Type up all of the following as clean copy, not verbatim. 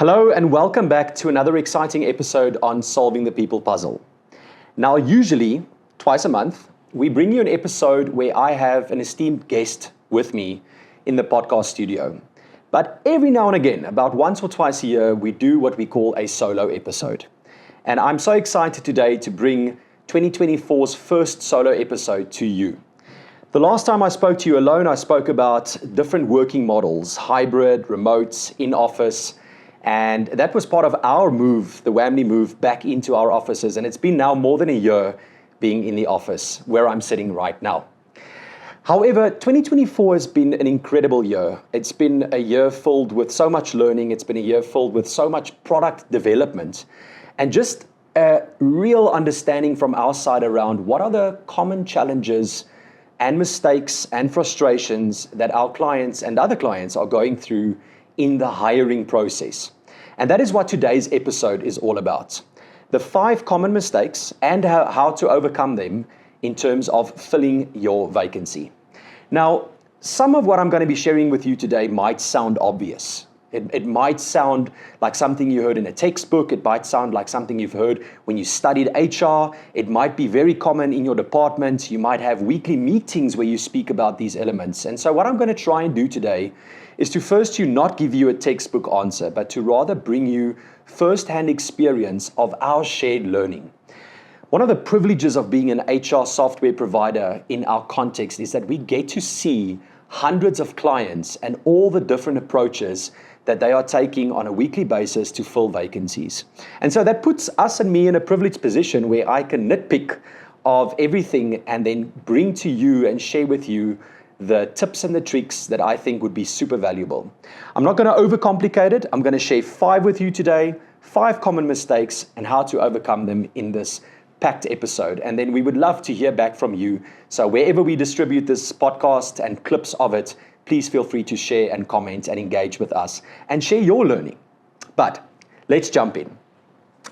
Hello and welcome back to another exciting episode on Solving the People Puzzle. Now, usually, twice a month, we bring you an episode where I have an esteemed guest with me in the podcast studio. But every now and again, about once or twice a year, we do what we call a solo episode. And I'm so excited today to bring 2024's first solo episode to you. The last time I spoke to you alone, I spoke about different working models, hybrid, remote, in-office, and that was part of our move, the Wamly move, back into our offices. And it's been now more than a year being in the office where I'm sitting right now. However, 2024 has been an incredible year. It's been a year filled with so much learning. It's been a year filled with so much product development and just a real understanding from our side around what are the common challenges and mistakes and frustrations that our clients and other clients are going through in the hiring process. And that is what today's episode is all about. The 5 common mistakes and how to overcome them in terms of filling your vacancy. Now, some of what I'm going to be sharing with you today might sound obvious. It might sound like something you heard in a textbook. It might sound like something you've heard when you studied HR. It might be very common in your department. You might have weekly meetings where you speak about these elements. And so what I'm going to try and do today is to first not give you a textbook answer, but to rather bring you first-hand experience of our shared learning. One of the privileges of being an HR software provider in our context is that we get to see hundreds of clients and all the different approaches that they are taking on a weekly basis to fill vacancies. And so that puts us and me in a privileged position where I can nitpick of everything and then bring to you and share with you the tips and the tricks that I think would be super valuable. I'm not going to overcomplicate it. I'm going to share 5 with you today, 5 common mistakes and how to overcome them in this packed episode. And then we would love to hear back from you. So wherever we distribute this podcast and clips of it, please feel free to share and comment and engage with us and share your learning. But let's jump in.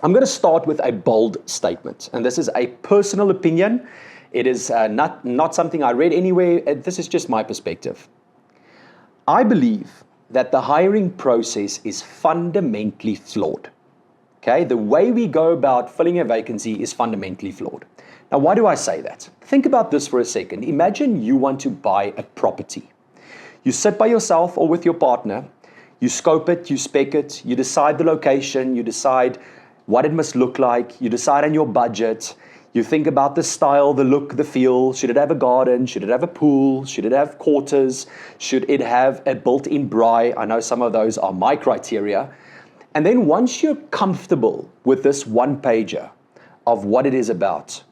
I'm going to start with a bold statement. And this is a personal opinion. It is not something I read anywhere. This is just my perspective. I believe that the hiring process is fundamentally flawed. Okay, the way we go about filling a vacancy is fundamentally flawed. Now, why do I say that? Think about this for a second. Imagine you want to buy a property. You sit by yourself or with your partner, you scope it, you spec it, you decide the location, you decide what it must look like, you decide on your budget, you think about the style, the look, the feel. Should it have a garden? Should it have a pool? Should it have quarters? Should it have a built-in braai? I know some of those are my criteria. And then once you're comfortable with this one-pager of what it is about,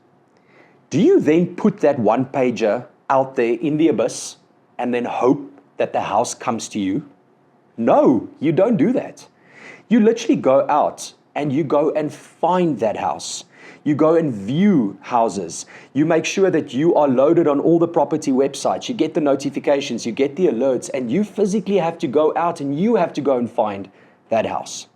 do you then put that one-pager out there in the abyss and then hope that the house comes to you? No, you don't do that. You literally go out and you go and find that house. You go and view houses. You make sure that you are loaded on all the property websites. You get the notifications, you get the alerts, and you physically have to go out and you have to go and find that house.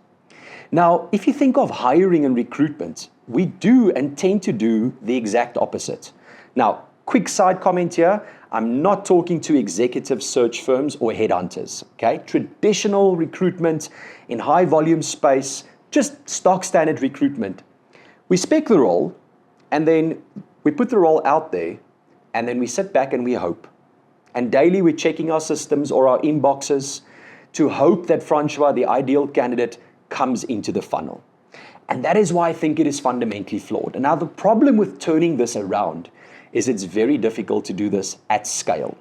Now, if you think of hiring and recruitment, we do and tend to do the exact opposite. Now, quick side comment here. I'm not talking to executive search firms or headhunters, okay? Traditional recruitment in high volume space, just stock standard recruitment. We spec the role and then we put the role out there and then we sit back and we hope. And daily we're checking our systems or our inboxes to hope that Francois, the ideal candidate, comes into the funnel. And that is why I think it is fundamentally flawed. And now the problem with turning this around is it's very difficult to do this at scale.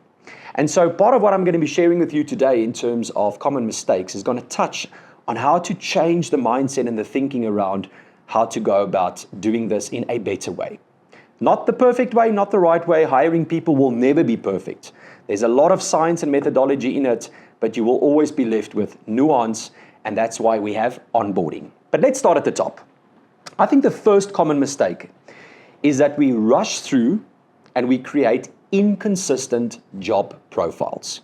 And so part of what I'm going to be sharing with you today in terms of common mistakes is going to touch on how to change the mindset and the thinking around how to go about doing this in a better way. Not the perfect way, not the right way. Hiring people will never be perfect. There's a lot of science and methodology in it, but you will always be left with nuance, and that's why we have onboarding. But let's start at the top. I think the first common mistake is that we rush through and we create inconsistent job profiles.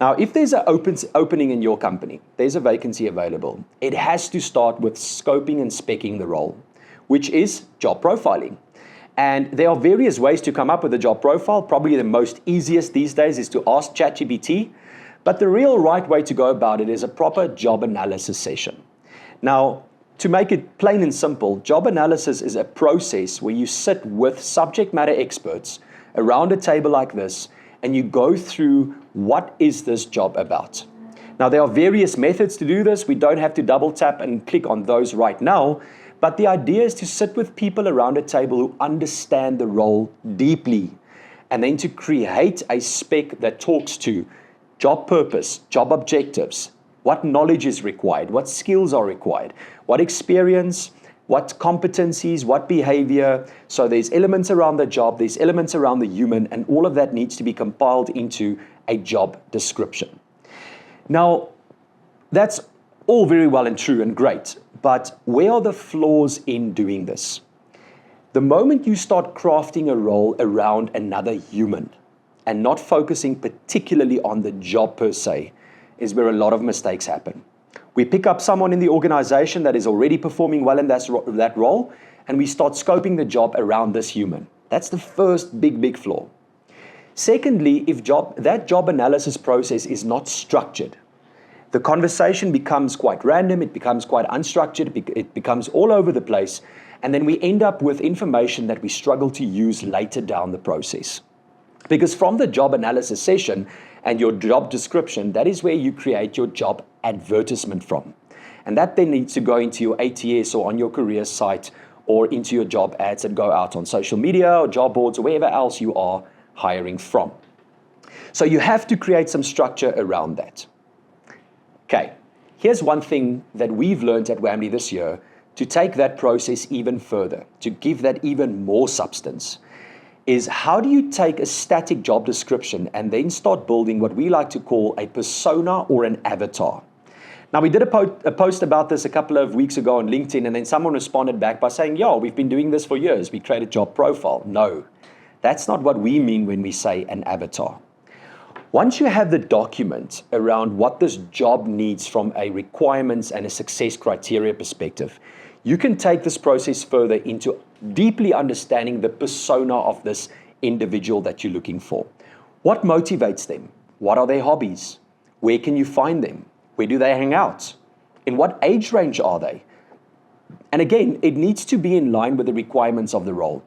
Now, if there's an opening in your company, there's a vacancy available, it has to start with scoping and speccing the role, which is job profiling. And there are various ways to come up with a job profile. Probably the most easiest these days is to ask ChatGPT. But the real right way to go about it is a proper job analysis session. Now, to make it plain and simple, job analysis is a process where you sit with subject matter experts around a table like this, and you go through what is this job about. Now, there are various methods to do this. We don't have to double tap and click on those right now, but the idea is to sit with people around a table who understand the role deeply, and then to create a spec that talks to job purpose, job objectives, what knowledge is required, what skills are required, what experience, what competencies, what behavior. So there's elements around the job, there's elements around the human, and all of that needs to be compiled into a job description. Now, that's all very well and true and great, but where are the flaws in doing this? The moment you start crafting a role around another human and not focusing particularly on the job per se, is where a lot of mistakes happen. We pick up someone in the organization that is already performing well in that role, and we start scoping the job around this human. That's the first big flaw. Secondly, if that job analysis process is not structured, the conversation becomes quite random, it becomes quite unstructured, it becomes all over the place, and then we end up with information that we struggle to use later down the process. Because from the job analysis session and your job description, that is where you create your job advertisement from. And that then needs to go into your ATS or on your career site or into your job ads that go out on social media or job boards or wherever else you are hiring from. So you have to create some structure around that. Okay, here's one thing that we've learned at Wamly this year to take that process even further, to give that even more substance, is how do you take a static job description and then start building what we like to call a persona or an avatar. Now, we did a post about this a couple of weeks ago on LinkedIn, and then someone responded back by saying, yeah, we've been doing this for years. We create a job profile. No, that's not what we mean when we say an avatar. Once you have the document around what this job needs from a requirements and a success criteria perspective, you can take this process further into deeply understanding the persona of this individual that you're looking for. What motivates them? What are their hobbies? Where can you find them? Where do they hang out? In what age range are they? And again, it needs to be in line with the requirements of the role.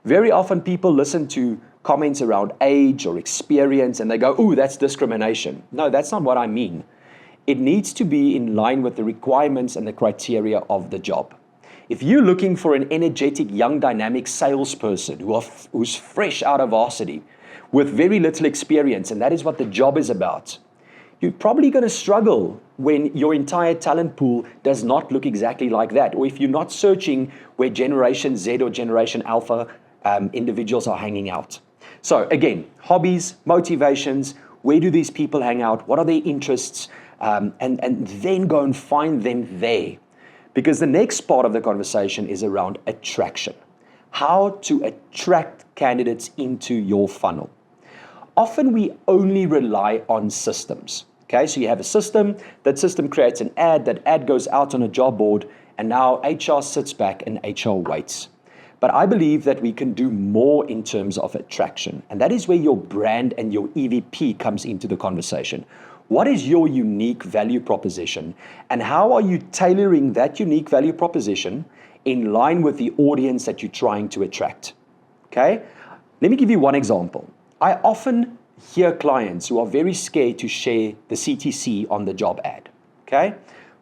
Very often people listen to comments around age or experience and they go, ooh, that's discrimination. No, that's not what I mean. It needs to be in line with the requirements and the criteria of the job. If you're looking for an energetic, young, dynamic salesperson who's fresh out of varsity with very little experience, and that is what the job is about, you're probably going to struggle when your entire talent pool does not look exactly like that, or if you're not searching where Generation Z or Generation Alpha individuals are hanging out. So again, hobbies, motivations, where do these people hang out? What are their interests? And then go and find them there. Because the next part of the conversation is around attraction. How to attract candidates into your funnel. Often we only rely on systems. Okay, so you have a system, that system creates an ad, that ad goes out on a job board, and now HR sits back and HR waits. But I believe that we can do more in terms of attraction. And that is where your brand and your EVP comes into the conversation. What is your unique value proposition? And how are you tailoring that unique value proposition in line with the audience that you're trying to attract? Okay? Let me give you one example. I often hear clients who are very scared to share the CTC on the job ad. Okay?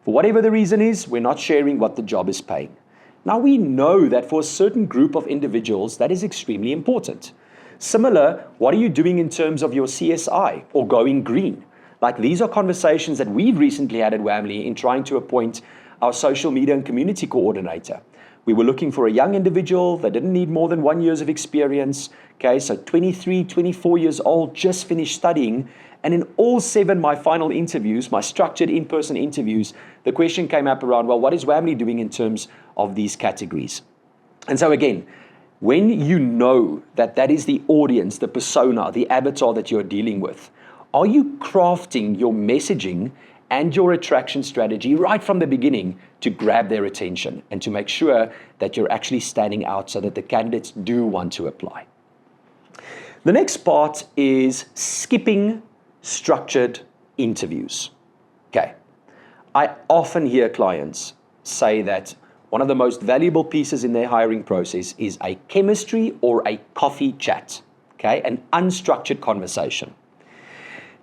For whatever the reason is, we're not sharing what the job is paying. Now, we know that for a certain group of individuals, that is extremely important. Similar, what are you doing in terms of your CSI or going green? Like, these are conversations that we've recently had at Wamly in trying to appoint our social media and community coordinator. We were looking for a young individual that didn't need more than 1 year of experience. Okay, so 23, 24 years old, just finished studying. And in all 7 my final interviews, my structured in-person interviews, the question came up around, well, what is Wamly doing in terms of these categories? And so again, when you know that that is the audience, the persona, the avatar that you're dealing with, are you crafting your messaging and your attraction strategy right from the beginning to grab their attention and to make sure that you're actually standing out so that the candidates do want to apply? The next part is skipping structured interviews. Okay, I often hear clients say that one of the most valuable pieces in their hiring process is a chemistry or a coffee chat, okay? An unstructured conversation.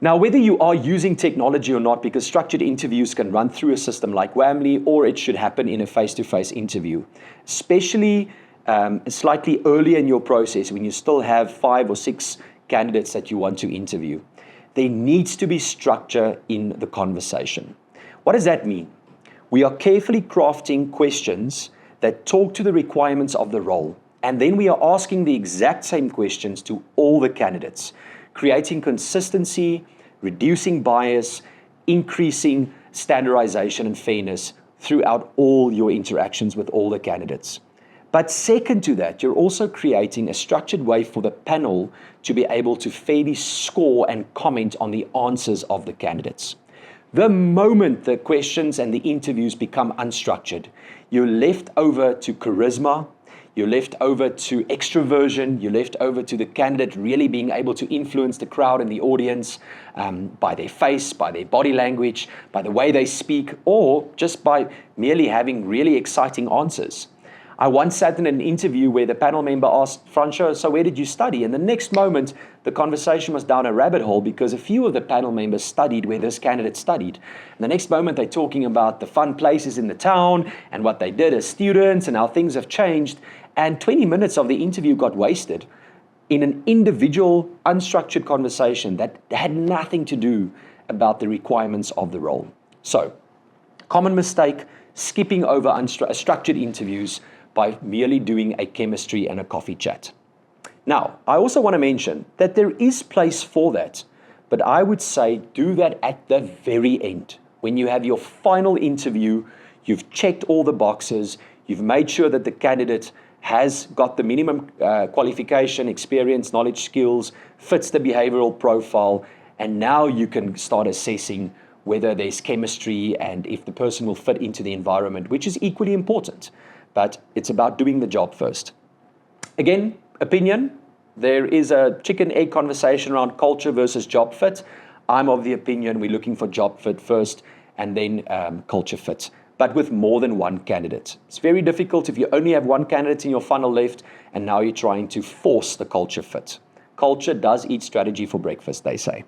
Now, whether you are using technology or not, because structured interviews can run through a system like Wamly, or it should happen in a face-to-face interview, especially slightly earlier in your process when you still have 5 or 6 candidates that you want to interview, there needs to be structure in the conversation. What does that mean? We are carefully crafting questions that talk to the requirements of the role, and then we are asking the exact same questions to all the candidates, creating consistency, reducing bias, increasing standardization and fairness throughout all your interactions with all the candidates. But second to that, you're also creating a structured way for the panel to be able to fairly score and comment on the answers of the candidates. The moment the questions and the interviews become unstructured, you're left over to charisma, you're left over to extroversion, you're left over to the candidate really being able to influence the crowd and the audience by their face, by their body language, by the way they speak, or just by merely having really exciting answers. I once sat in an interview where the panel member asked, Francois, so where did you study? And the next moment, the conversation was down a rabbit hole because a few of the panel members studied where this candidate studied. And the next moment, they're talking about the fun places in the town and what they did as students and how things have changed. And 20 minutes of the interview got wasted in an individual, unstructured conversation that had nothing to do about the requirements of the role. So, common mistake, skipping over structured interviews by merely doing a chemistry and a coffee chat. Now, I also want to mention that there is place for that, but I would say do that at the very end. When you have your final interview, you've checked all the boxes, you've made sure that the candidate has got the minimum qualification, experience, knowledge, skills, fits the behavioral profile, and now you can start assessing whether there's chemistry and if the person will fit into the environment, which is equally important. But it's about doing the job first. Again, opinion, there is a chicken-egg conversation around culture versus job fit. I'm of the opinion we're looking for job fit first and then culture fit, but with more than one candidate. It's very difficult if you only have one candidate in your funnel left and now you're trying to force the culture fit. Culture does eat strategy for breakfast, they say.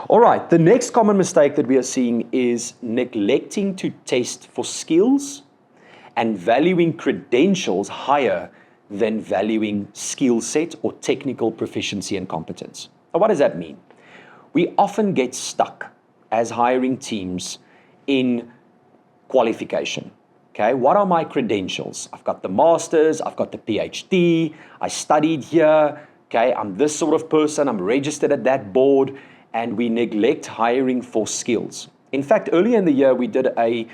All right, the next common mistake that we are seeing is neglecting to test for skills and valuing credentials higher than valuing skill set or technical proficiency and competence. Now, what does that mean? We often get stuck as hiring teams in qualification. Okay, what are my credentials? I've got the master's, I've got the PhD, I studied here, okay, I'm this sort of person, I'm registered at that board, and we neglect hiring for skills. In fact, earlier in the year, we did a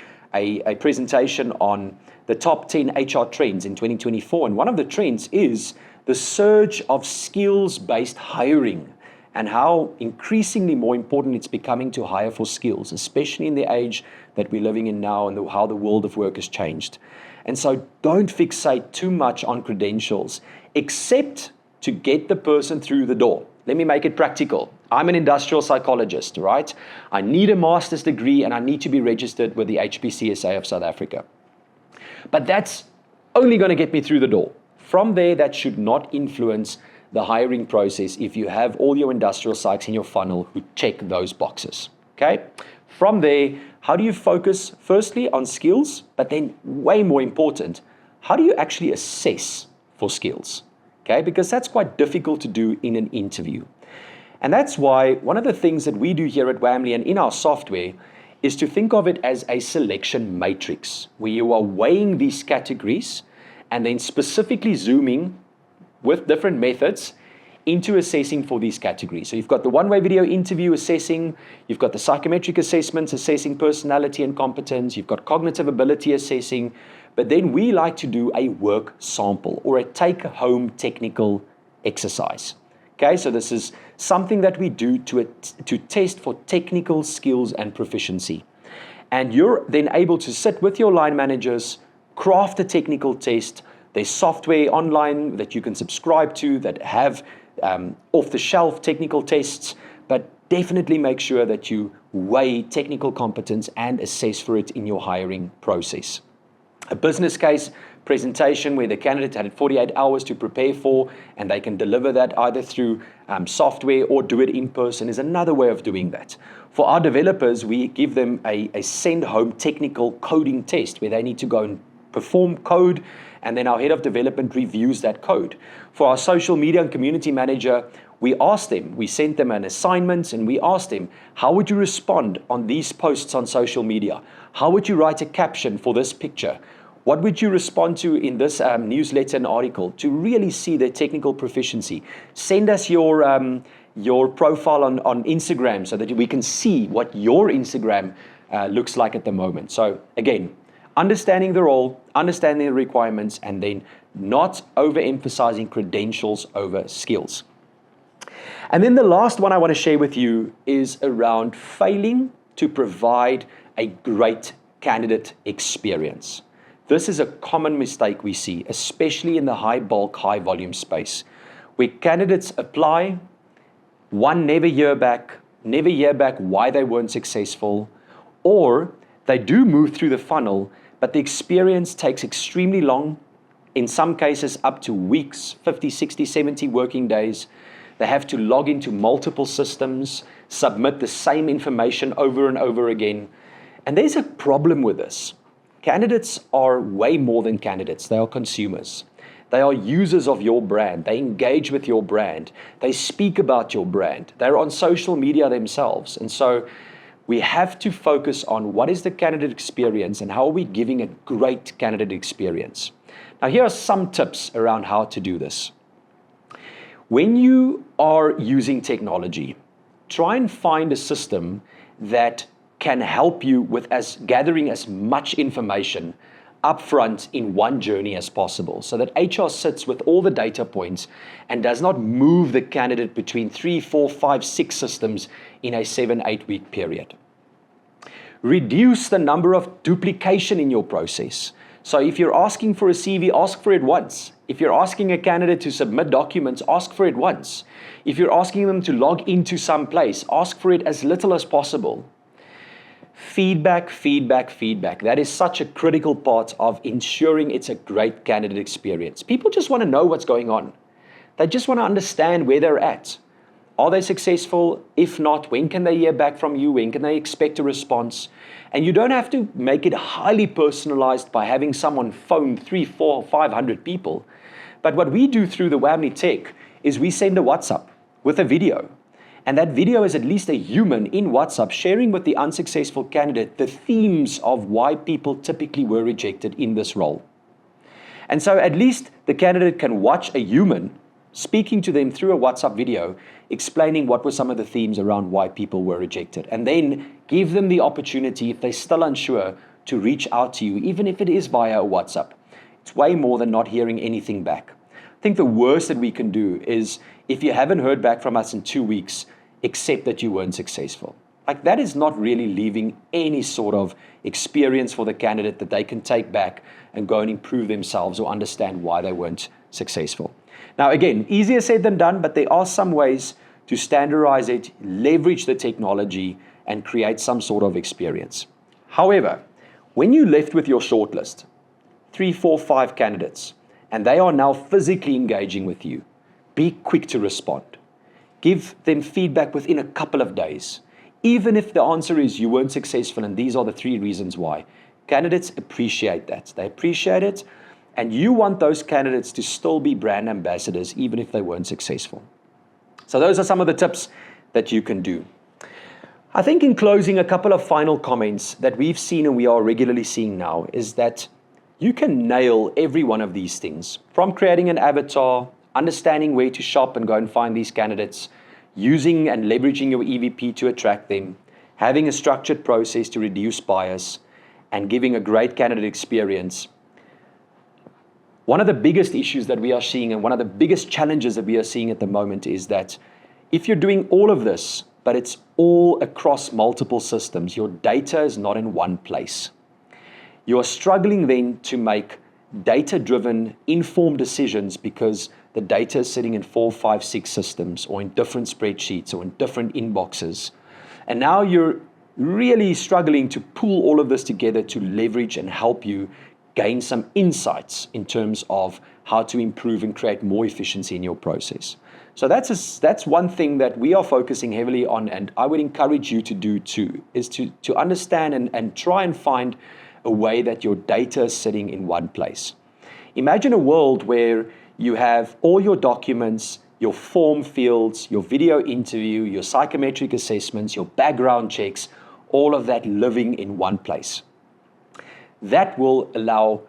presentation on the top 10 HR trends in 2024. And one of the trends is the surge of skills-based hiring and how increasingly more important it's becoming to hire for skills, especially in the age that we're living in now and how the world of work has changed. And so don't fixate too much on credentials, except to get the person through the door. Let me make it practical. I'm an industrial psychologist, right? I need a master's degree and I need to be registered with the HPCSA of South Africa. But that's only going to get me through the door. From there, that should not influence the hiring process if you have all your industrial psychs in your funnel who check those boxes, okay? From there, how do you focus firstly on skills, but then way more important, how do you actually assess for skills, okay? Because that's quite difficult to do in an interview. And that's why one of the things that we do here at Wamly and in our software is to think of it as a selection matrix, where you are weighing these categories and then specifically zooming with different methods into assessing for these categories. So you've got the one-way video interview assessing, you've got the psychometric assessments assessing personality and competence, you've got cognitive ability assessing, but then we like to do a work sample or a take-home technical exercise. Okay, so this is something that we do to test for technical skills and proficiency. And you're then able to sit with your line managers, craft a technical test. There's software online that you can subscribe to that have off-the-shelf technical tests, but definitely make sure that you weigh technical competence and assess for it in your hiring process. A business case presentation where the candidate had 48 hours to prepare for, and they can deliver that either through software or do it in person, is another way of doing that. For our developers, we give them a send-home technical coding test where they need to go and perform code, and then our head of development reviews that code. For our social media and community manager, we sent them an assignment, and we asked them, how would you respond on these posts on social media? How would you write a caption for this picture? What would you respond to in this newsletter and article to really see their technical proficiency? Send us your profile on Instagram so that we can see what your Instagram looks like at the moment. So again, understanding the role, understanding the requirements, and then not overemphasizing credentials over skills. And then the last one I want to share with you is around failing to provide a great candidate experience. This is a common mistake we see, especially in the high bulk, high volume space, where candidates apply, never hear back why they weren't successful, or they do move through the funnel, but the experience takes extremely long, in some cases up to weeks, 50, 60, 70 working days. They have to log into multiple systems, submit the same information over and over again. And there's a problem with this. Candidates are way more than candidates. They are consumers. They are users of your brand. They engage with your brand. They speak about your brand. They're on social media themselves. And so we have to focus on what is the candidate experience and how are we giving a great candidate experience. Now, here are some tips around how to do this. When you are using technology, try and find a system that can help you with gathering as much information upfront in one journey as possible, so that HR sits with all the data points and does not move the candidate between 3, 4, 5, 6 systems in a 7-8 week period. Reduce the number of duplication in your process. So if you're asking for a CV, ask for it once. If you're asking a candidate to submit documents, ask for it once. If you're asking them to log into some place, ask for it as little as possible. Feedback. That is such a critical part of ensuring it's a great candidate experience. People just want to know what's going on. They just want to understand where they're at. Are they successful? If not, when can they hear back from you? When can they expect a response? And you don't have to make it highly personalized by having someone phone 3, 4, 500 people. But what we do through the Wamly tech is we send a WhatsApp with a video. And that video is at least a human in WhatsApp sharing with the unsuccessful candidate the themes of why people typically were rejected in this role. And so at least the candidate can watch a human speaking to them through a WhatsApp video, explaining what were some of the themes around why people were rejected. And then give them the opportunity, if they're still unsure, to reach out to you, even if it is via a WhatsApp. It's way more than not hearing anything back. I think the worst that we can do is, if you haven't heard back from us in 2 weeks, accept that you weren't successful. Like, that is not really leaving any sort of experience for the candidate that they can take back and go and improve themselves or understand why they weren't successful. Now, again, easier said than done, but there are some ways to standardize it, leverage the technology, and create some sort of experience. However, when you're left with your shortlist, 3, 4, 5 candidates, and they are now physically engaging with you, be quick to respond. Give them feedback within a couple of days. Even if the answer is you weren't successful and these are the 3 reasons why. Candidates appreciate that. They appreciate it, and you want those candidates to still be brand ambassadors even if they weren't successful. So those are some of the tips that you can do. I think in closing, a couple of final comments that we've seen and we are regularly seeing now is that you can nail every one of these things, from creating an avatar, understanding where to shop and go and find these candidates, using and leveraging your EVP to attract them, having a structured process to reduce bias, and giving a great candidate experience. One of the biggest issues that we are seeing and one of the biggest challenges that we are seeing at the moment is that if you're doing all of this, but it's all across multiple systems, your data is not in one place. You are struggling then to make data-driven, informed decisions because the data is sitting in 4, 5, 6 systems or in different spreadsheets or in different inboxes. And now you're really struggling to pull all of this together to leverage and help you gain some insights in terms of how to improve and create more efficiency in your process. So that's one thing that we are focusing heavily on, and I would encourage you to do too, is to understand and try and find a way that your data is sitting in one place. Imagine a world where you have all your documents, your form fields, your video interview, your psychometric assessments, your background checks, all of that living in one place. That will allow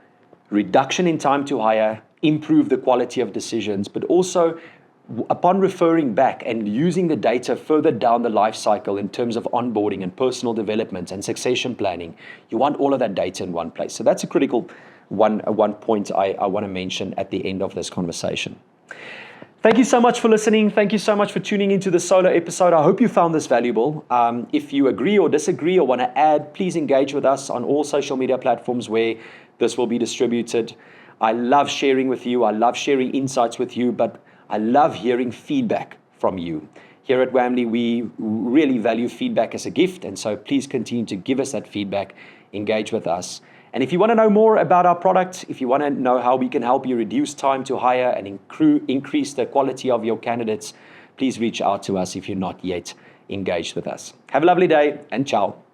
reduction in time to hire, improve the quality of decisions, but also upon referring back and using the data further down the life cycle in terms of onboarding and personal development and succession planning, you want all of that data in one place. So that's a critical one point I want to mention at the end of this conversation. Thank you so much for listening. Thank you so much for tuning into the solo episode. I hope you found this valuable. If you agree or disagree or want to add, please engage with us on all social media platforms where this will be distributed. I love sharing with you. I love sharing insights with you, but I love hearing feedback from you. Here at Wamly, we really value feedback as a gift, and so please continue to give us that feedback, engage with us. And if you want to know more about our product, if you want to know how we can help you reduce time to hire and increase the quality of your candidates, please reach out to us if you're not yet engaged with us. Have a lovely day, and ciao.